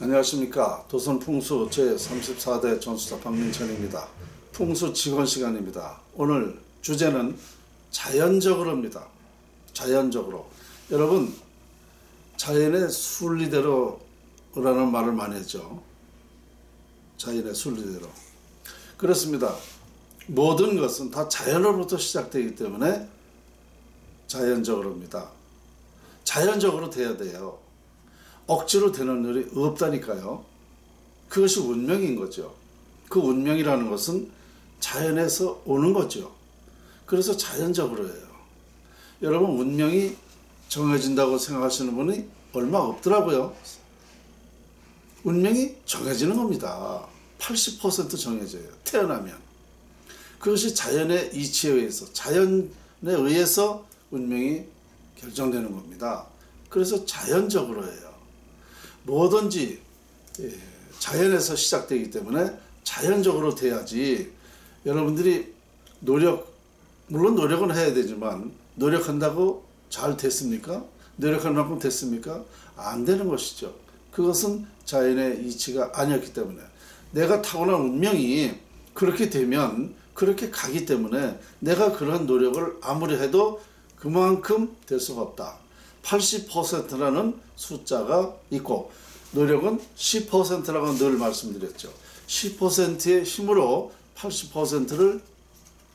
안녕하십니까. 도선풍수 제34대 전수사 박민천입니다. 풍수 직원 시간입니다. 오늘 주제는 자연적으로입니다. 자연적으로. 여러분, 자연의 순리대로라는 말을 많이 했죠. 자연의 순리대로. 그렇습니다. 모든 것은 다 자연으로부터 시작되기 때문에 자연적으로입니다. 자연적으로 돼야 돼요. 억지로 되는 일이 없다니까요. 그것이 운명인 거죠. 그 운명이라는 것은 자연에서 오는 거죠. 그래서 자연적으로 해요. 여러분, 운명이 정해진다고 생각하시는 분이 얼마 없더라고요. 운명이 정해지는 겁니다. 80% 정해져요. 태어나면. 그것이 자연의 이치에 의해서, 자연에 의해서 운명이 결정되는 겁니다. 그래서 자연적으로 해요. 뭐든지 자연에서 시작되기 때문에 자연적으로 돼야지. 여러분들이 물론 노력은 해야 되지만 노력한다고 잘 됐습니까? 노력한 만큼 됐습니까? 안 되는 것이죠. 그것은 자연의 이치가 아니었기 때문에, 내가 타고난 운명이 그렇게 되면 그렇게 가기 때문에 내가 그런 노력을 아무리 해도 그만큼 될 수가 없다. 80%라는 숫자가 있고 노력은 10%라고 늘 말씀드렸죠. 10%의 힘으로 80%를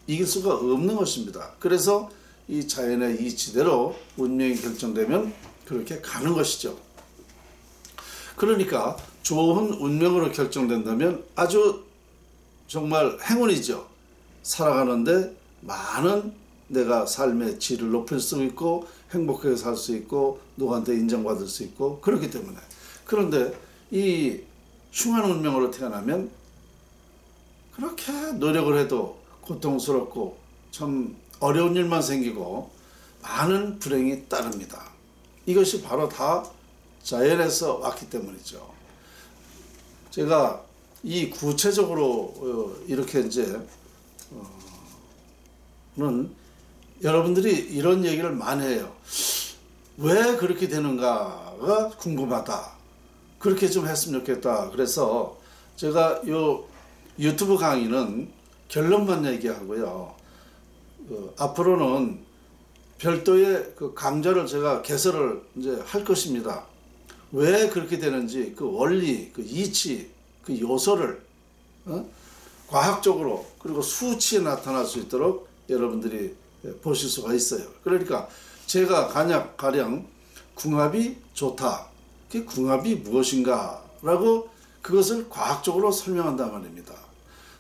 이길 수가 없는 것입니다. 그래서 이 자연의 이치대로 운명이 결정되면 그렇게 가는 것이죠. 그러니까 좋은 운명으로 결정된다면 아주 정말 행운이죠. 살아가는데 많은 내가 삶의 질을 높일 수 있고 행복하게 살 수 있고 누구한테 인정받을 수 있고 그렇기 때문에. 그런데 이 흉한 운명으로 태어나면 그렇게 노력을 해도 고통스럽고 참 어려운 일만 생기고 많은 불행이 따릅니다. 이것이 바로 다 자연에서 왔기 때문이죠. 제가 이 구체적으로 이렇게 여러분들이 이런 얘기를 많이 해요. 왜 그렇게 되는가가 궁금하다. 그렇게 좀 했으면 좋겠다. 그래서 제가 요 유튜브 강의는 결론만 얘기하고요. 앞으로는 별도의 그 강좌를 제가 개설을 이제 할 것입니다. 왜 그렇게 되는지 그 원리, 그 이치, 그 요소를 과학적으로 그리고 수치에 나타날 수 있도록 여러분들이 보실 수가 있어요. 그러니까 제가 가령 궁합이 좋다. 그 궁합이 무엇인가 라고 그것을 과학적으로 설명한단 말입니다.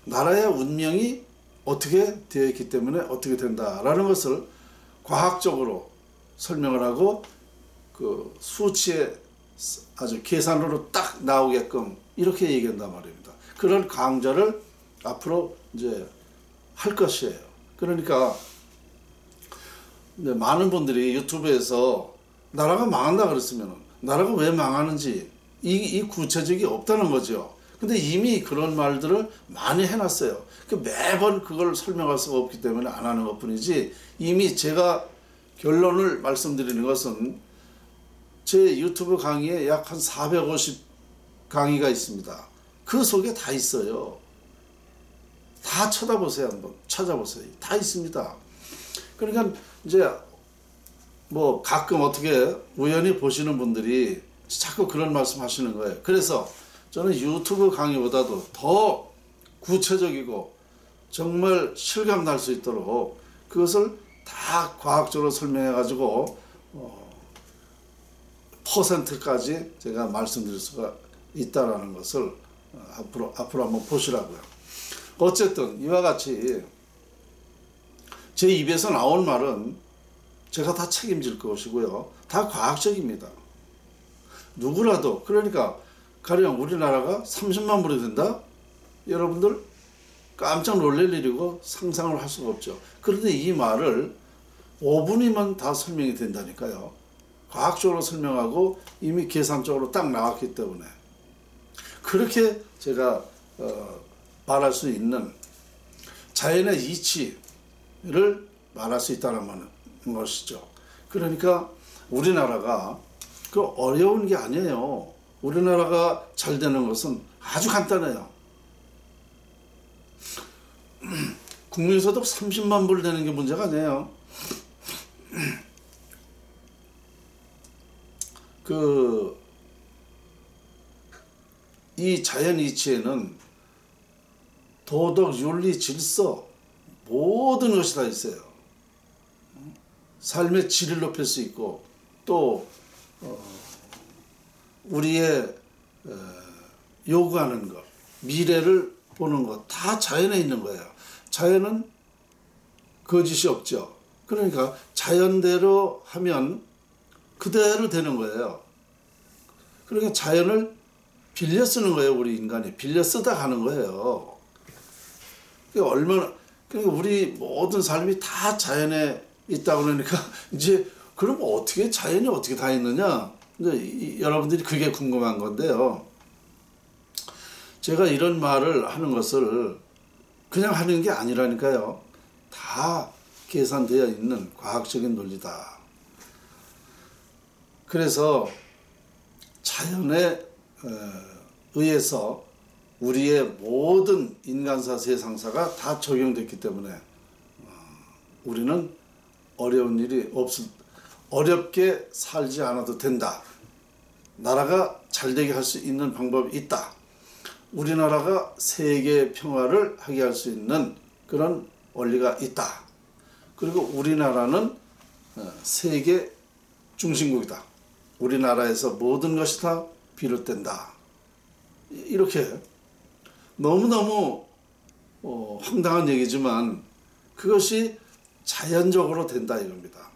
나라의 운명이 어떻게 되어 있기 때문에 어떻게 된다라는 것을 과학적으로 설명을 하고 그 수치에 아주 계산으로 딱 나오게끔 이렇게 얘기한단 말입니다. 그런 강좌를 앞으로 이제 할 것이에요. 그러니까 많은 분들이 유튜브에서 나라가 망한다 그랬으면 나라가 왜 망하는지 이 구체적이 없다는 거죠. 근데 이미 그런 말들을 많이 해놨어요. 매번 그걸 설명할 수가 없기 때문에 안 하는 것 뿐이지, 이미 제가 결론을 말씀드리는 것은 제 유튜브 강의에 약 한 450 강의가 있습니다. 그 속에 다 있어요. 다 쳐다보세요. 한번 찾아보세요. 다 있습니다. 그러니까 이제 뭐 가끔 어떻게 우연히 보시는 분들이 자꾸 그런 말씀 하시는 거예요. 그래서 저는 유튜브 강의보다도 더 구체적이고 정말 실감 날 수 있도록 그것을 다 과학적으로 설명해 가지고 퍼센트까지 제가 말씀드릴 수가 있다라는 것을 앞으로 한번 보시라고요. 어쨌든 이와 같이 제 입에서 나온 말은 제가 다 책임질 것이고요. 다 과학적입니다. 누구라도, 그러니까 가령 우리나라가 30만 불이 된다? 여러분들 깜짝 놀랄 일이고 상상을 할 수가 없죠. 그런데 이 말을 5분이면 다 설명이 된다니까요. 과학적으로 설명하고 이미 계산적으로 딱 나왔기 때문에 그렇게 제가 말할 수 있는 자연의 이치를 말할 수 있다는 것이죠. 그러니까 우리나라가 그 어려운 게 아니에요. 우리나라가 잘 되는 것은 아주 간단해요. 국민소득 30만 불 되는 게 문제가 아니에요. 이 자연 이치에는 도덕, 윤리, 질서 모든 것이 다 있어요. 삶의 질을 높일 수 있고 또 우리의 요구하는 것, 미래를 보는 것 다 자연에 있는 거예요. 자연은 거짓이 없죠. 그러니까 자연대로 하면 그대로 되는 거예요. 그러니까 자연을 빌려 쓰는 거예요. 우리 인간이 빌려 쓰다 가는 거예요. 그러니까 우리 모든 삶이 다 자연에 있다고 그러니까 이제 그럼 어떻게 자연이 어떻게 다 있느냐? 이제 여러분들이 그게 궁금한 건데요. 제가 이런 말을 하는 것을 그냥 하는 게 아니라니까요. 다 계산되어 있는 과학적인 논리다. 그래서 자연에 의해서 우리의 모든 인간사, 세상사가 다 적용됐기 때문에 우리는 어려운 일이 어렵게 살지 않아도 된다. 나라가 잘되게 할 수 있는 방법이 있다. 우리나라가 세계 평화를 하게 할 수 있는 그런 원리가 있다. 그리고 우리나라는 세계 중심국이다. 우리나라에서 모든 것이 다 비롯된다. 이렇게 너무너무 황당한 얘기지만 그것이 자연적으로 된다 이겁니다.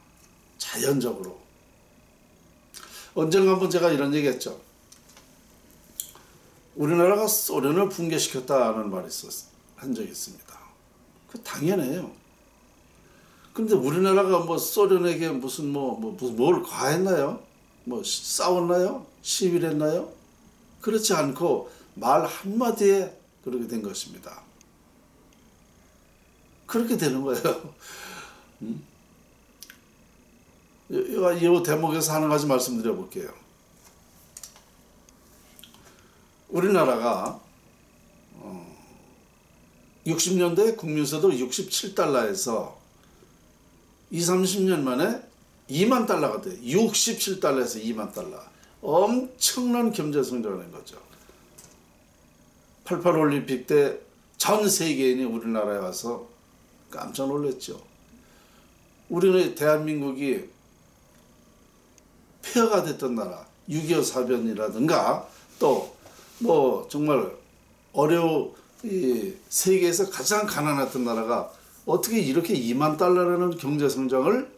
자연적으로. 언젠가 한번 제가 이런 얘기했죠. 우리나라가 소련을 붕괴시켰다는 말이 한 적이 있습니다. 그 당연해요. 근데 우리나라가 뭐 소련에게 무슨 뭘 과했나요? 뭐 싸웠나요? 시위를 했나요? 그렇지 않고 말 한마디에 그렇게 된 것입니다. 그렇게 되는 거예요. 이 대목에서 하나 가지 말씀드려 볼게요. 우리나라가 60년대 국민소득 67달러에서 20, 30년 만에 2만 달러가 돼요. 67달러에서 2만 달러. 엄청난 경제 성장을 한 거죠. 88 올림픽 때 전 세계인이 우리나라에 와서 깜짝 놀랐죠. 우리는 대한민국이 폐허가 됐던 나라, 6.25 사변이라든가 또 정말 이 세계에서 가장 가난했던 나라가 어떻게 이렇게 2만 달러라는 경제 성장을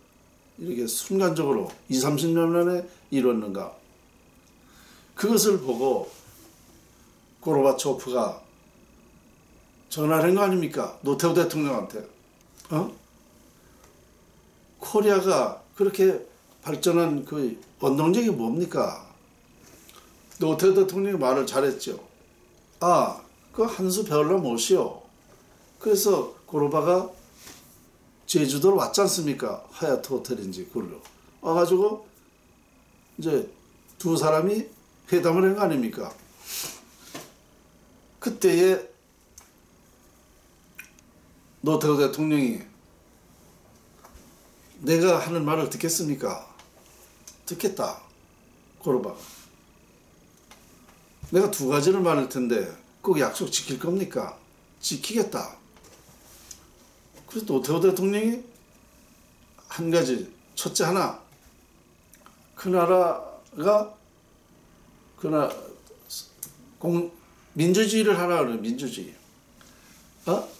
이렇게 순간적으로 20, 30년 만에 이뤘는가? 그것을 보고 고르바초프가 전화를 한 거 아닙니까? 노태우 대통령한테. 코리아가 그렇게 발전한 그 원동력이 뭡니까? 노태우 대통령이 말을 잘했죠. 그 한 수 배우려 못이요. 그래서 고르바가 제주도로 왔지 않습니까? 하얏트 호텔인지 그걸로 와가지고 이제 두 사람이 회담을 한 거 아닙니까? 그때에 노태우 대통령이 내가 하는 말을 듣겠습니까? 듣겠다. 고르바가. 내가 두 가지를 말할 텐데 꼭 약속 지킬 겁니까? 지키겠다. 그래서 노태우 대통령이 한 가지, 첫째 하나, 그 나라가 민주주의를 하라 그래요. 민주주의.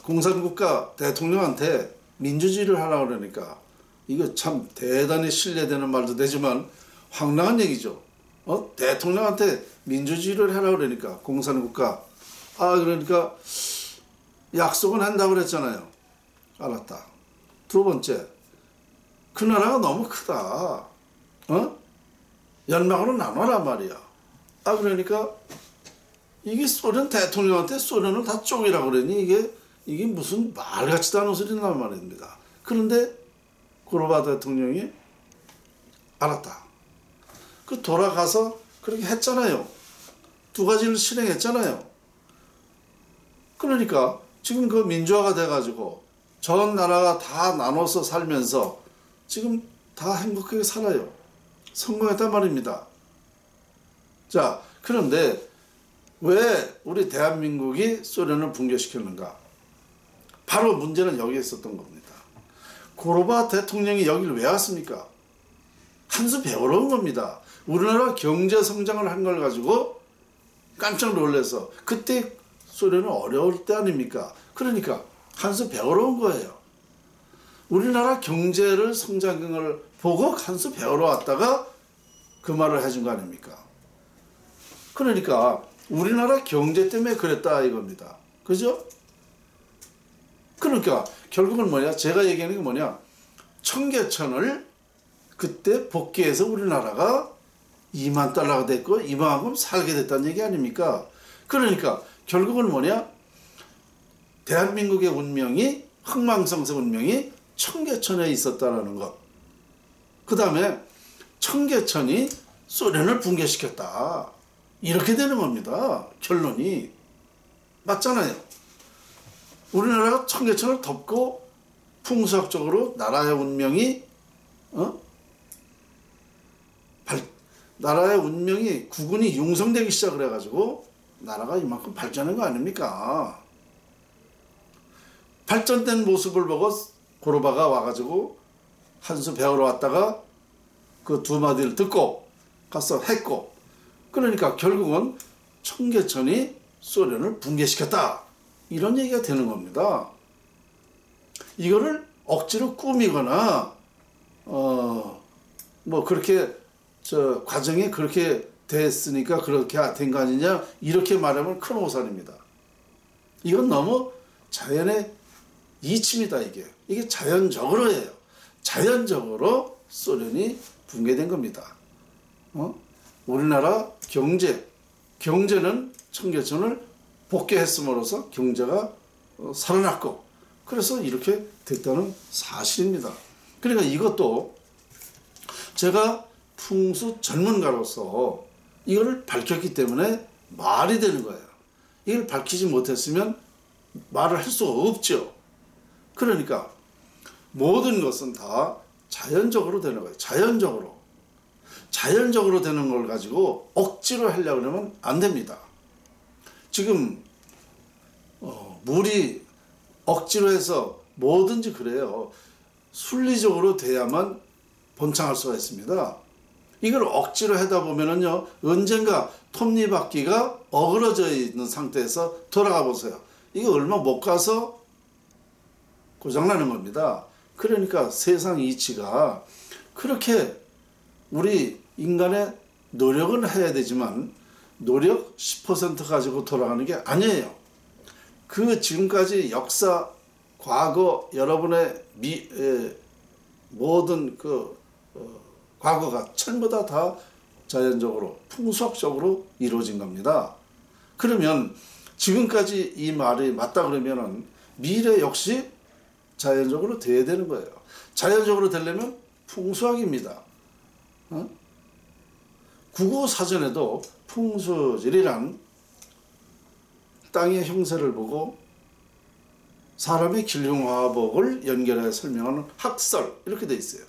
공산국가 대통령한테 민주주의를 하라 그러니까 이거 참 대단히 신뢰되는 말도 되지만 황당한 얘기죠. 대통령한테 민주주의를 하라 그러니까 공산국가. 그러니까 약속은 한다고 그랬잖아요. 알았다. 두 번째, 그 나라가 너무 크다. 연방으로 나눠란 말이야. 그러니까 이게 소련 대통령한테 소련을 다 쪼개라고 그러니 이게 무슨 말 같지도 않은 소리 난 말입니다. 그런데 고르바 대통령이 알았다. 돌아가서 그렇게 했잖아요. 두 가지를 실행했잖아요. 그러니까 지금 그 민주화가 돼가지고 전 나라가 다 나눠서 살면서 지금 다 행복하게 살아요. 성공했단 말입니다. 자, 그런데 왜 우리 대한민국이 소련을 붕괴시켰는가? 바로 문제는 여기에 있었던 겁니다. 고르바 대통령이 여기를 왜 왔습니까? 한 수 배우러 온 겁니다. 우리나라 경제 성장을 한 걸 가지고 깜짝 놀라서 그때 소련은 어려울 때 아닙니까? 그러니까 한 수 배우러 온 거예요. 우리나라 경제를 성장을 보고 한 수 배우러 왔다가 그 말을 해준 거 아닙니까? 그러니까 우리나라 경제 때문에 그랬다 이겁니다. 그죠? 그러니까 결국은 뭐냐? 제가 얘기하는 게 뭐냐? 청계천을 그때 복귀해서 우리나라가 2만 달러가 됐고 이만큼 살게 됐다는 얘기 아닙니까? 그러니까 결국은 뭐냐? 대한민국의 운명이 흥망성쇠 운명이 청계천에 있었다라는 것. 그 다음에 청계천이 소련을 붕괴시켰다. 이렇게 되는 겁니다. 결론이. 맞잖아요. 우리나라가 청계천을 덮고 풍수학적으로 나라의 운명이 나라의 운명이 국운이 융성되기 시작을 해가지고 나라가 이만큼 발전한 거 아닙니까? 발전된 모습을 보고 고르바가 와가지고 한 수 배우러 왔다가 그 두 마디를 듣고 가서 했고, 그러니까 결국은 청계천이 소련을 붕괴시켰다 이런 얘기가 되는 겁니다. 이거를 억지로 꾸미거나 뭐 그렇게 과정이 그렇게 됐으니까 그렇게 된 거 아니냐 이렇게 말하면 큰 오산입니다. 이건 너무 자연의 이치입니다. 이게 자연적으로 해요. 자연적으로 소련이 붕괴된 겁니다. 우리나라 경제는 청계천을 복귀했음으로써 경제가 살아났고, 그래서 이렇게 됐다는 사실입니다. 그러니까 이것도 제가 풍수 전문가로서 이거를 밝혔기 때문에 말이 되는 거예요. 이걸 밝히지 못했으면 말을 할 수 없죠. 그러니까 모든 것은 다 자연적으로 되는 거예요. 자연적으로 되는 걸 가지고 억지로 하려고 그러면 안 됩니다. 지금 물이 억지로 해서 뭐든지 그래요. 순리적으로 돼야만 번창할 수가 있습니다. 이걸 억지로 하다 보면은요, 언젠가 톱니바퀴가 어그러져 있는 상태에서 돌아가 보세요. 이거 얼마 못 가서 고장나는 겁니다. 그러니까 세상 이치가 그렇게 우리 인간의 노력은 해야 되지만 노력 10% 가지고 돌아가는 게 아니에요. 그 지금까지 역사, 과거, 여러분의 모든 과거가 전부 다 자연적으로 풍속적으로 이루어진 겁니다. 그러면 지금까지 이 말이 맞다 그러면은 미래 역시 자연적으로 돼야 되는 거예요. 자연적으로 되려면 풍수학입니다. 국어사전에도 풍수지리란 땅의 형세를 보고 사람의 길흉화복을 연결해 설명하는 학설 이렇게 돼 있어요.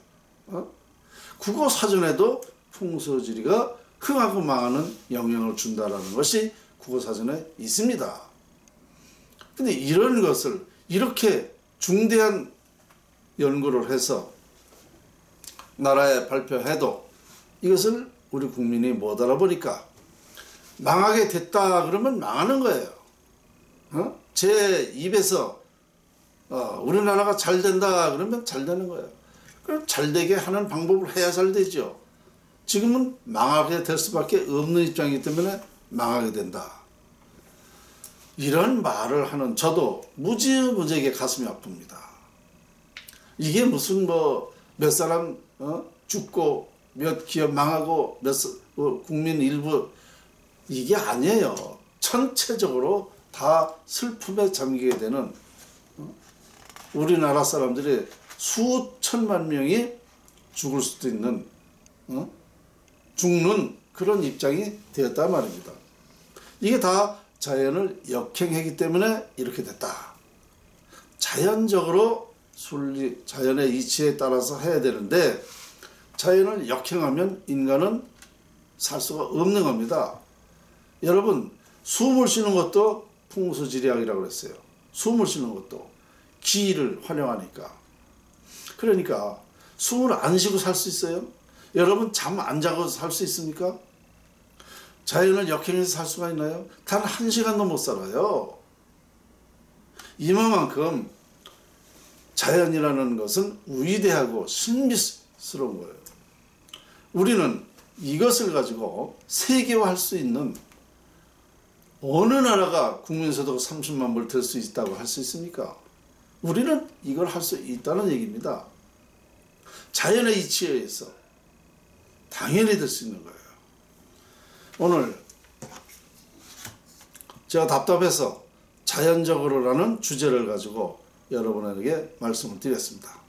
국어사전에도 풍수지리가 흥하고 망하는 영향을 준다라는 것이 국어사전에 있습니다. 근데 이런 것을 이렇게 중대한 연구를 해서 나라에 발표해도 이것을 우리 국민이 못 알아보니까 망하게 됐다 그러면 망하는 거예요. 제 입에서 우리나라가 잘 된다 그러면 잘 되는 거예요. 그럼 잘 되게 하는 방법을 해야 잘 되죠. 지금은 망하게 될 수밖에 없는 입장이기 때문에 망하게 된다. 이런 말을 하는 저도 무지무지하게 가슴이 아픕니다. 이게 무슨 몇 사람 죽고 몇 기업 망하고 국민 일부 이게 아니에요. 전체적으로 다 슬픔에 잠기게 되는 우리나라 사람들이 수천만 명이 죽을 수도 있는 죽는 그런 입장이 되었단 말입니다. 이게 다 자연을 역행했기 때문에 이렇게 됐다. 자연적으로 순리, 자연의 이치에 따라서 해야 되는데 자연을 역행하면 인간은 살 수가 없는 겁니다. 여러분, 숨을 쉬는 것도 풍수지리학이라고 그랬어요. 숨을 쉬는 것도 기를 활용하니까. 그러니까 숨을 안 쉬고 살 수 있어요? 여러분, 잠 안 자고 살 수 있습니까? 자연을 역행해서 살 수가 있나요? 단 1시간도 못 살아요. 이만큼 자연이라는 것은 위대하고 신비스러운 거예요. 우리는 이것을 가지고 세계화할 수 있는, 어느 나라가 국민소득 30만 불 될 수 있다고 할 수 있습니까? 우리는 이걸 할 수 있다는 얘기입니다. 자연의 이치에 의해서 당연히 될 수 있는 거예요. 오늘 제가 답답해서 자연적으로라는 주제를 가지고 여러분에게 말씀을 드렸습니다.